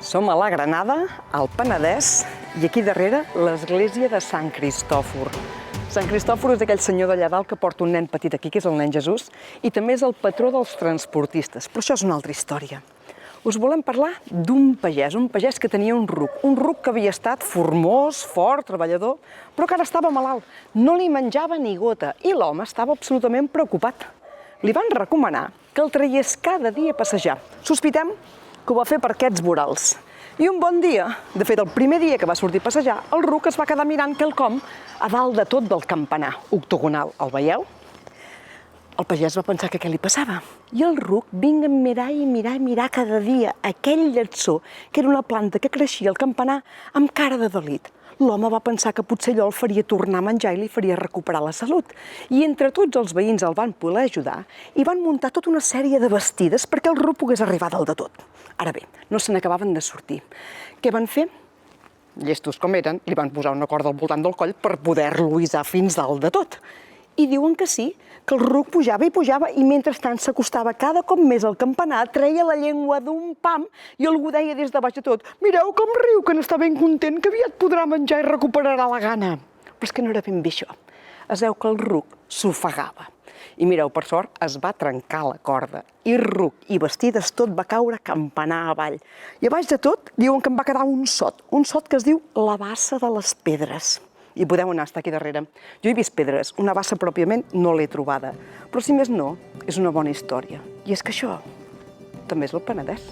Som a la Granada, al Penedès, i aquí darrere l'església de Sant Cristòfor. Sant Cristòfor és aquell senyor d'allà dalt que porta un nen petit aquí, que és el nen Jesús, i també és el patró dels transportistes, però això és una altra història. Us volem parlar d'un pagès que tenia un ruc que havia estat formós, fort, treballador, però que ara estava malalt. No li menjava ni gota i l'home estava absolutament preocupat. Li van recomanar que el traies cada dia a passejar. Sospitem que ho va fer per aquests vorals. I un bon dia, de fet el primer dia que va sortir a passejar, el ruc es va quedar mirant quelcom a dalt de tot del campanar octogonal. El veieu? El pagès va pensar que què li passava. I el ruc vinga a mirar cada dia aquell lletsó, que era una planta que creixia al campanar amb cara de delit. L'home va pensar que potser allò el faria tornar a menjar i li faria recuperar la salut. I entre tots els veïns el van poder ajudar i van muntar tota una sèrie de bastides perquè el ruc pogués arribar dalt de tot. Ara bé, no se n'acabaven de sortir. Què van fer? Llestos com eren, li van posar una corda al voltant del coll per poder-lo hissar fins dalt de tot. I diuen que sí, que el ruc pujava i mentrestant s'acostava cada cop més al campanar, treia la llengua d'un pam i algú deia des de baix de tot: mireu com riu, que n'està ben content, que aviat podrà menjar i recuperarà la gana. Però és que no era ben bé això. Es veu que el ruc s'ofegava. I mireu, per sort, es va trencar la corda. I ruc i bastides tot va caure campanar avall. I a baix de tot diuen que en va quedar un sot que es diu la Bassa de les Pedres. I podeu anar, està aquí darrere. Jo he vist pedres, una bassa pròpiament no l'he trobada. Però si més no, és una bona història. I és que això també és el Penedès.